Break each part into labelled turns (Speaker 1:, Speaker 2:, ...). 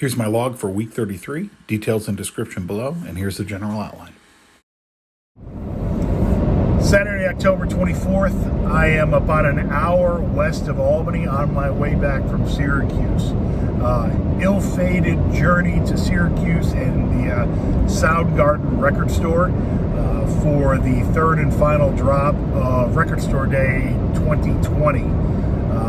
Speaker 1: Here's my log for week 33, details and description below, and here's the general outline. Saturday, October 24th, I am about an hour west of Albany on my way back from Syracuse. Ill-fated journey to Syracuse and the Soundgarden record store for the third and final drop of Record Store Day 2020.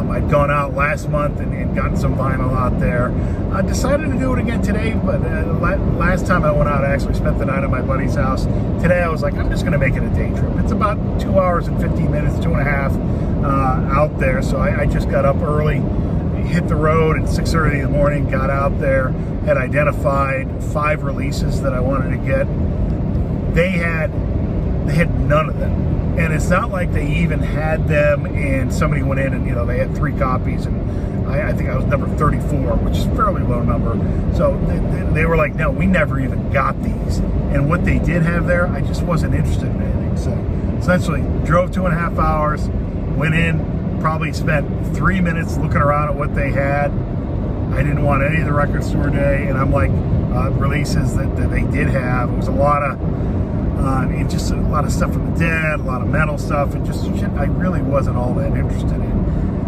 Speaker 1: I'd gone out last month and gotten some vinyl out there. I decided to do it again today, but last time I went out, I actually spent the night at my buddy's house. Today I was like, I'm just going to make it a day trip. It's about 2 hours and 15 minutes, 2.5 out there. So I just got up early, hit the road at 6:30 in the morning, got out there, had identified 5 releases that I wanted to get. They had none of them. And it's not like they even had them and somebody went in and, they had 3 copies and I think I was number 34, which is a fairly low number. So they were like, no, we never even got these. And what they did have there, I just wasn't interested in anything. So essentially drove 2.5 hours, went in, probably spent 3 minutes looking around at what they had. I didn't want any of the Record Store Day, and I'm like, releases that they did have. It was a lot of just a lot of stuff from the dead, a lot of metal stuff, and just shit I really wasn't all that interested in.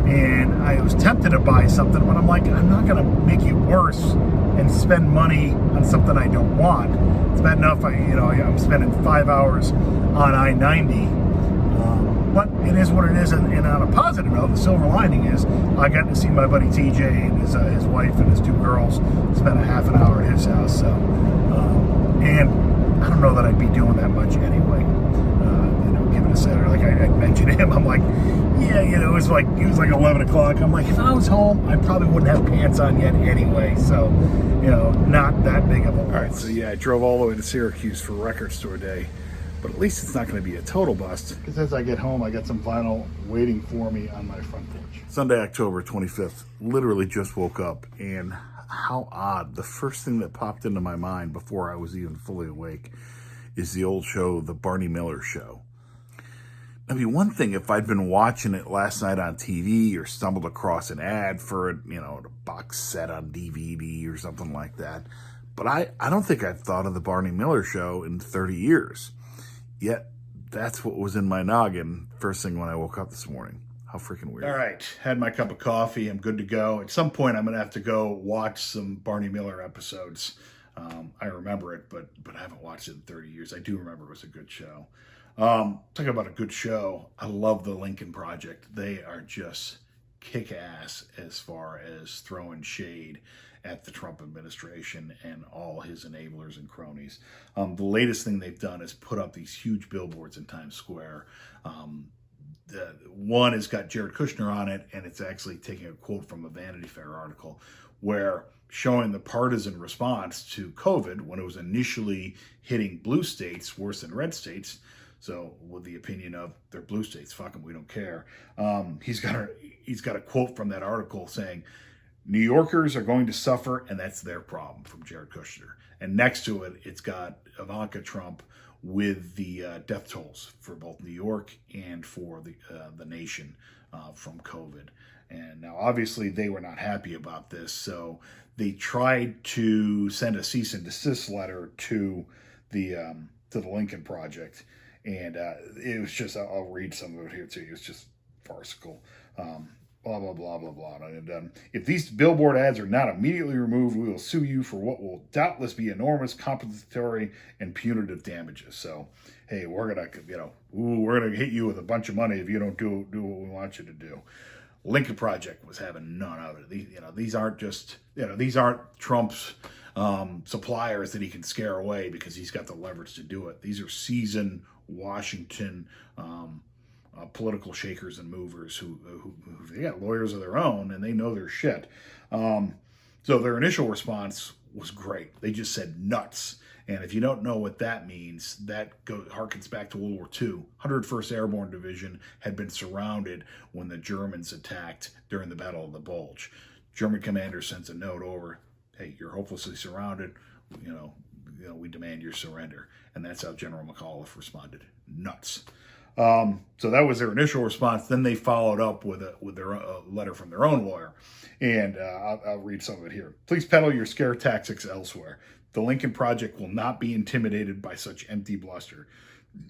Speaker 1: And I was tempted to buy something, but I'm like, I'm not gonna make it worse and spend money on something I don't want. It's bad enough I'm spending 5 hours on I-90. But it is what it is, and on a positive note, the silver lining is I got to see my buddy TJ and his wife and his 2 girls. Spent a half an hour at his house, so and I don't know that I'd be doing that much anyway. Given a Saturday, like I mentioned him, I'm like, yeah, it was like 11 o'clock. I'm like, if I was home, I probably wouldn't have pants on yet anyway. So, not that big of a loss. All right, so yeah, I drove all the way to Syracuse for Record Store Day. But at least it's not going to be a total bust, because as I get home, I got some vinyl waiting for me on my front porch. Sunday, October 25th, literally just woke up, and how odd. The first thing that popped into my mind before I was even fully awake is the old show, The Barney Miller Show. I mean, one thing if I'd been watching it last night on TV or stumbled across an ad for it, a box set on DVD or something like that. But I don't think I've thought of The Barney Miller Show in 30 years. Yet, that's what was in my noggin first thing when I woke up this morning. How freaking weird. All right, had my cup of coffee. I'm good to go. At some point, I'm going to have to go watch some Barney Miller episodes. I remember it, but I haven't watched it in 30 years. I do remember it was a good show. Talking about a good show, I love the Lincoln Project. They are just kick-ass as far as throwing shade at the Trump administration and all his enablers and cronies. The latest thing they've done is put up these huge billboards in Times Square. The one has got Jared Kushner on it, and it's actually taking a quote from a Vanity Fair article where showing the partisan response to COVID when it was initially hitting blue states worse than red states. So with the opinion of they're blue states, fuck them, we don't care. He's got a quote from that article saying, New Yorkers are going to suffer, and that's their problem, from Jared Kushner. And next to it, it's got Ivanka Trump with the death tolls for both New York and for the nation from COVID. And now, obviously, they were not happy about this, so they tried to send a cease and desist letter to the Lincoln Project. And it was just, I'll read some of it here to you. It's just farcical. Blah, blah, blah, blah, blah. And if these billboard ads are not immediately removed, we will sue you for what will doubtless be enormous compensatory and punitive damages. So, hey, we're gonna hit you with a bunch of money if you don't do what we want you to do. Lincoln Project was having none of it. These aren't Trump's suppliers that he can scare away because he's got the leverage to do it. These are seasoned Washington political shakers and movers who they got lawyers of their own and they know their shit. So their initial response was great. They just said nuts. And if you don't know what that means, that harkens back to World War II. 101st Airborne Division had been surrounded when the Germans attacked during the Battle of the Bulge. German commander sends a note over, hey, you're hopelessly surrounded. We demand your surrender. And that's how General McAuliffe responded. Nuts. So that was their initial response. Then they followed up with their letter from their own lawyer. And I'll read some of it here. Please peddle your scare tactics elsewhere. The Lincoln Project will not be intimidated by such empty bluster.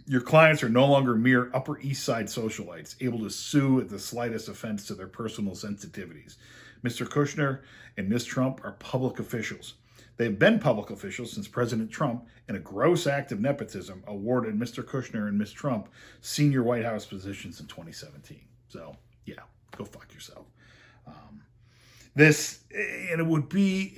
Speaker 1: Your clients are no longer mere Upper East Side socialites, able to sue at the slightest offense to their personal sensitivities. Mr. Kushner and Ms. Trump are public officials. They've been public officials since President Trump, in a gross act of nepotism, awarded Mr. Kushner and Ms. Trump senior White House positions in 2017. So, yeah, go fuck yourself. And it would be,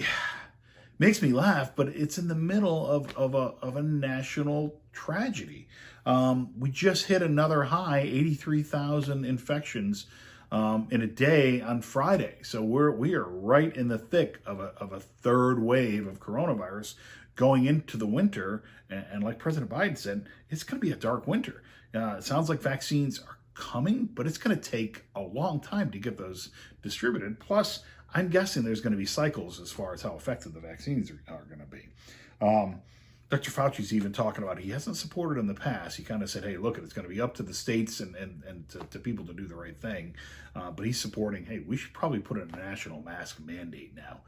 Speaker 1: makes me laugh, but it's in the middle of a national tragedy. We just hit another high, 83,000 infections in a day on Friday. So we are right in the thick of a third wave of coronavirus going into the winter. And like President Biden said, it's going to be a dark winter. It sounds like vaccines are coming, but it's going to take a long time to get those distributed. Plus, I'm guessing there's going to be cycles as far as how effective the vaccines are going to be. Dr. Fauci's even talking about, he hasn't supported in the past. He kind of said, hey, look, it's going to be up to the states and to people to do the right thing. But he's supporting, hey, we should probably put in a national mask mandate now,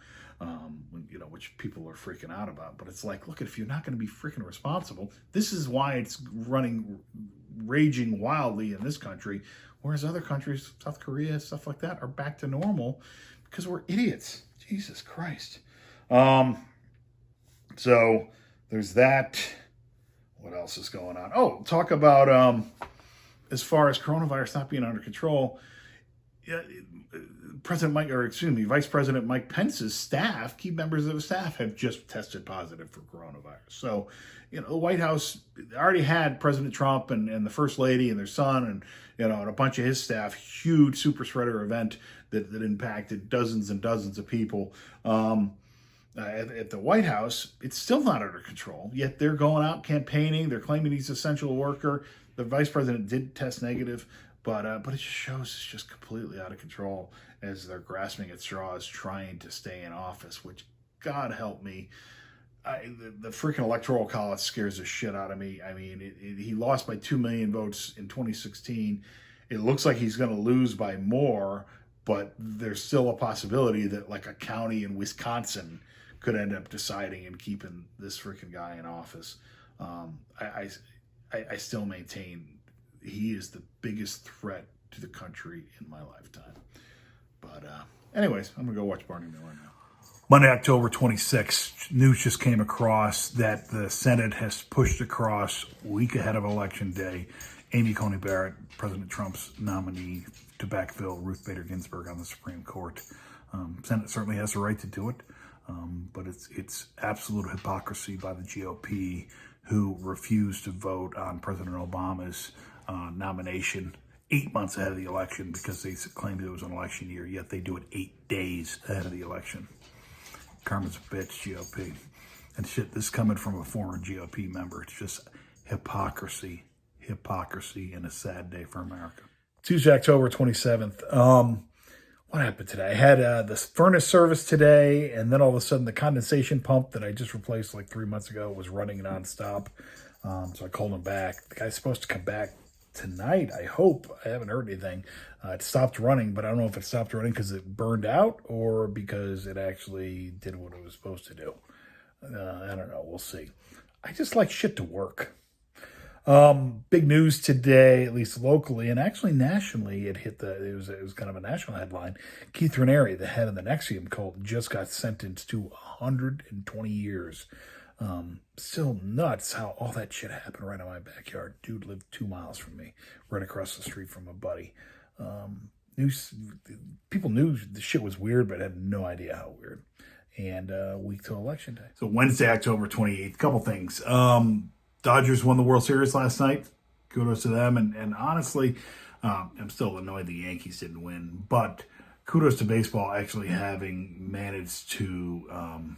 Speaker 1: which people are freaking out about. But it's like, look, if you're not going to be freaking responsible, this is why it's raging wildly in this country, whereas other countries, South Korea, stuff like that, are back to normal because we're idiots. Jesus Christ. So there's that. What else is going on? Oh, talk about as far as coronavirus not being under control. Vice President Mike Pence's staff, key members of the staff, have just tested positive for coronavirus. So, the White House already had President Trump and the First Lady and their son and a bunch of his staff, huge super spreader event that impacted dozens and dozens of people. At the White House, it's still not under control, yet they're going out campaigning. They're claiming he's an essential worker. The vice president did test negative, but it just shows it's just completely out of control as they're grasping at straws, trying to stay in office, which, God help me, the freaking electoral college scares the shit out of me. I mean, he lost by 2 million votes in 2016. It looks like he's going to lose by more, but there's still a possibility that like a county in Wisconsin could end up deciding and keeping this freaking guy in office. I still maintain he is the biggest threat to the country in my lifetime. But anyways, I'm going to go watch Barney Miller now. Monday, October 26th, news just came across that the Senate has pushed across, a week ahead of Election Day, Amy Coney Barrett, President Trump's nominee, to backfill Ruth Bader Ginsburg on the Supreme Court. Senate certainly has the right to do it, but it's absolute hypocrisy by the GOP, who refused to vote on President Obama's nomination 8 months ahead of the election because they claimed it was an election year, yet they do it 8 days ahead of the election. Karma's a bitch, GOP. And shit, this coming from a former GOP member. It's just hypocrisy and a sad day for America. Tuesday, October 27th. What happened today? I had the furnace service today, and then all of a sudden the condensation pump that I just replaced like 3 months ago was running nonstop. So I called him back. The guy's supposed to come back tonight, I hope. I haven't heard anything. It stopped running, but I don't know if it stopped running because it burned out or because it actually did what it was supposed to do. I don't know. We'll see. I just like shit to work. Big news today, at least locally and actually nationally. It was kind of a national headline. Keith Raniere, the head of the NXIVM cult, just got sentenced to 120 years. Still nuts how all that shit happened right in my backyard. Dude lived 2 miles from me, right across the street from a buddy. People knew the shit was weird, but had no idea how weird. And week till Election Day. So Wednesday, October 28th, couple things. Dodgers won the World Series last night. Kudos to them. And honestly, I'm still annoyed the Yankees didn't win. But kudos to baseball actually having managed to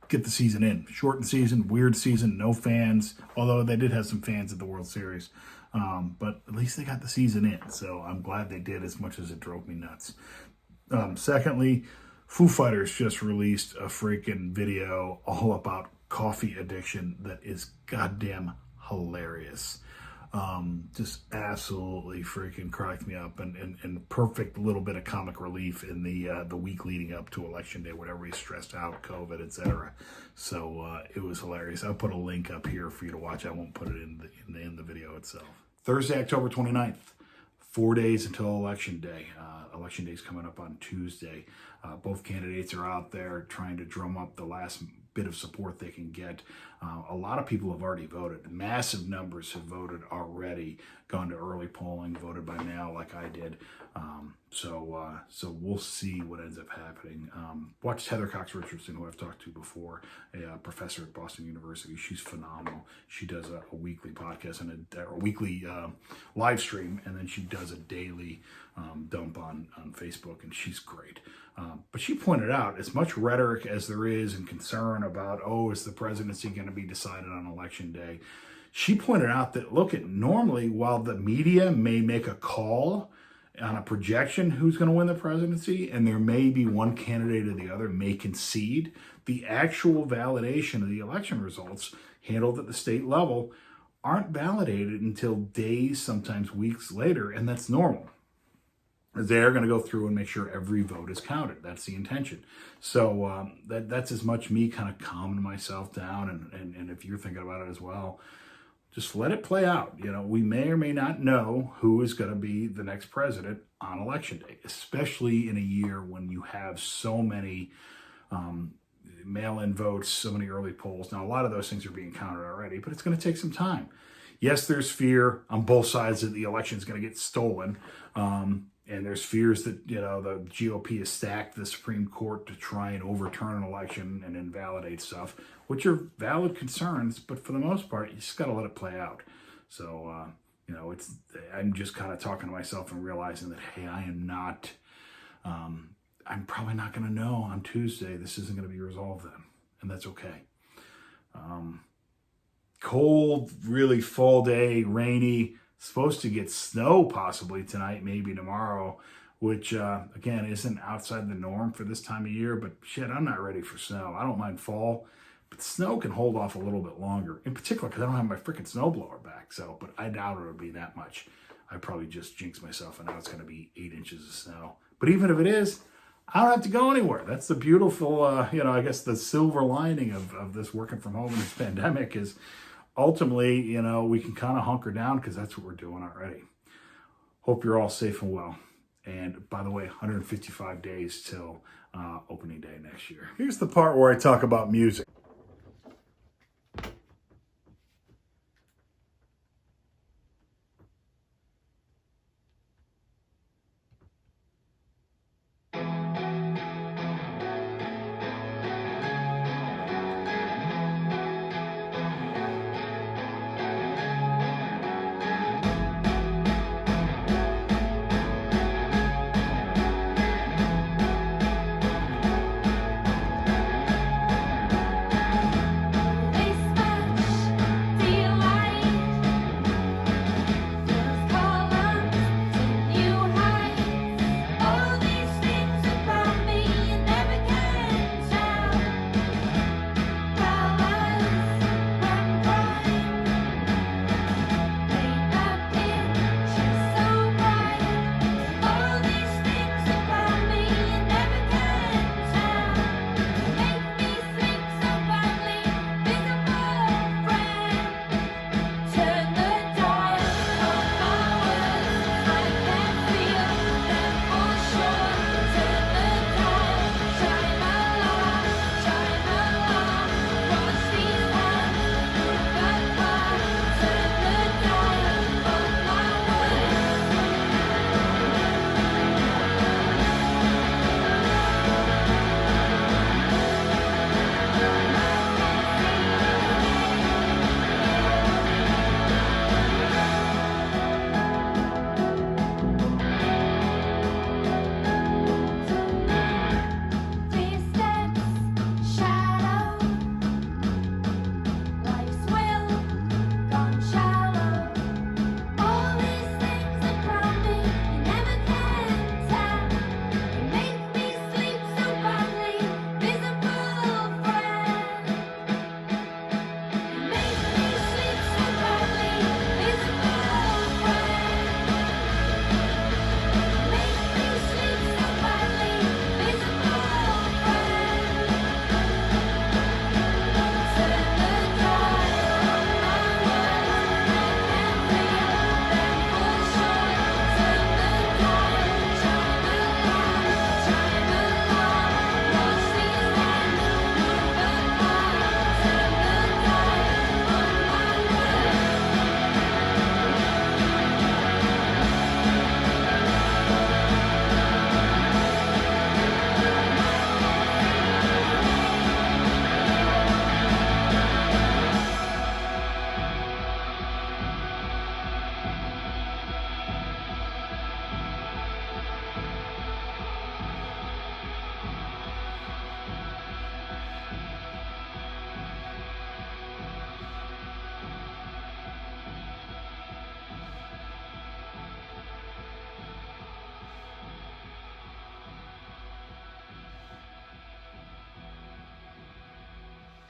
Speaker 1: get the season in. Shortened season, weird season, no fans. Although they did have some fans at the World Series. But at least they got the season in. So I'm glad they did, as much as it drove me nuts. Secondly, Foo Fighters just released a freaking video all about coffee addiction that is goddamn hilarious. Just absolutely freaking cracked me up, and perfect little bit of comic relief in the week leading up to Election Day, when everybody's stressed out, COVID, etc. So it was hilarious. I'll put a link up here for you to watch. I won't put it in the video itself. Thursday, October 29th, 4 days until Election Day. Election Day is coming up on Tuesday. Both candidates are out there trying to drum up the last bit of support they can get. A lot of people have already voted. Massive numbers have voted already, gone to early polling, voted by mail like I did. So we'll see what ends up happening. Watch Heather Cox Richardson, who I've talked to before, a professor at Boston University. She's phenomenal. She does a weekly podcast and a weekly live stream, and then she does a daily dump on Facebook, and she's great. But she pointed out, as much rhetoric as there is and concern about, is the presidency going to be decided on Election Day? She pointed out that, normally, while the media may make a call on a projection who's going to win the presidency, and there may be one candidate or the other may concede, the actual validation of the election results handled at the state level aren't validated until days, sometimes weeks later, and that's normal. They're going to go through and make sure every vote is counted. That's the intention. So that's as much me kind of calming myself down, and if you're thinking about it as well, just let it play out. We may or may not know who is going to be the next president on Election Day, especially in a year when you have so many mail-in votes, so many early polls. Now, a lot of those things are being counted already, but it's going to take some time. Yes, there's fear on both sides that the election is going to get stolen. And there's fears that, the GOP has stacked the Supreme Court to try and overturn an election and invalidate stuff, which are valid concerns, but for the most part, you just got to let it play out. So, I'm just kind of talking to myself and realizing that, hey, I am not, I'm probably not going to know on Tuesday. This isn't going to be resolved then, and that's okay. Cold, really fall day, rainy. Supposed to get snow possibly tonight, maybe tomorrow, which, again, isn't outside the norm for this time of year. But shit, I'm not ready for snow. I don't mind fall, but snow can hold off a little bit longer, in particular because I don't have my freaking snowblower back. But I doubt it'll be that much. I probably just jinxed myself, and now it's going to be 8 inches of snow. But even if it is, I don't have to go anywhere. That's the beautiful, I guess the silver lining of this working from home in this pandemic is, ultimately, we can kind of hunker down because that's what we're doing already. Hope you're all safe and well. And by the way, 155 days till opening day next year. Here's the part where I talk about music.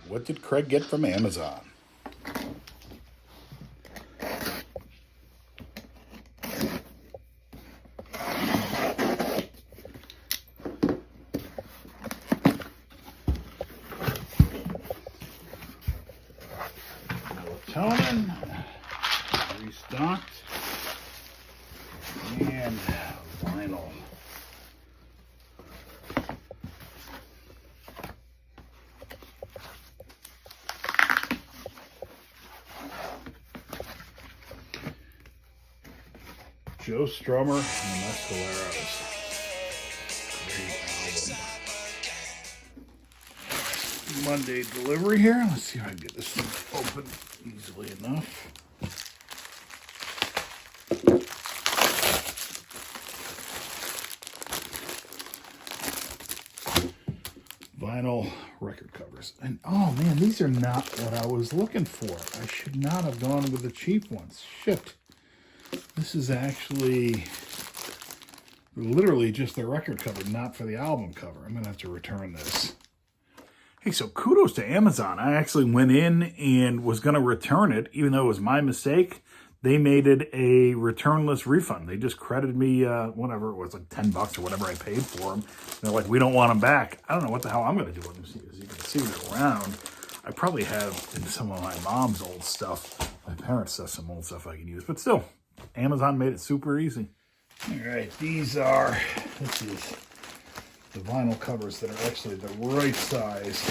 Speaker 1: What did Craig get from Amazon? Melatonin, restocked, and vinyl. Joe Strummer and the Mescaleros. Great album. Monday delivery here. Let's see if I can get this thing open easily enough. Vinyl record covers. And oh man, these are not what I was looking for. I should not have gone with the cheap ones. Shit. This is actually literally just the record cover, not for the album cover. I'm going to have to return this. Hey, so kudos to Amazon. I actually went in and was going to return it, even though it was my mistake. They made it a returnless refund. They just credited me, whatever it was, like $10 or whatever I paid for them. They're like, we don't want them back. I don't know what the hell I'm going to do with them. As you can see, they're around. I probably have some of my mom's old stuff. My parents have some old stuff I can use, but still. Amazon made it super easy. All right, this is the vinyl covers that are actually the right size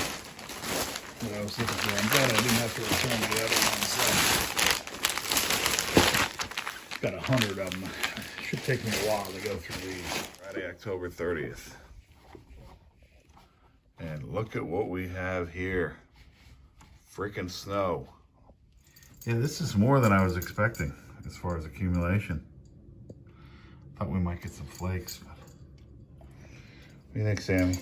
Speaker 1: that I was looking for. I'm glad I didn't have to return the other ones. Got 100 of them. It should take me a while to go through these. Friday, October 30th. And look at what we have here. Freaking snow. Yeah, this is more than I was expecting. As far as accumulation, thought we might get some flakes. But what do you think, Sam?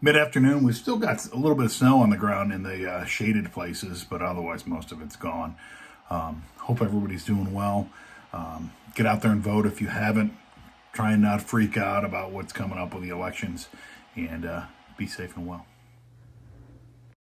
Speaker 1: Mid-afternoon, we've still got a little bit of snow on the ground in the shaded places, but otherwise most of it's gone. Hope everybody's doing well. Get out there and vote if you haven't. Try and not freak out about what's coming up with the elections, and be safe and well.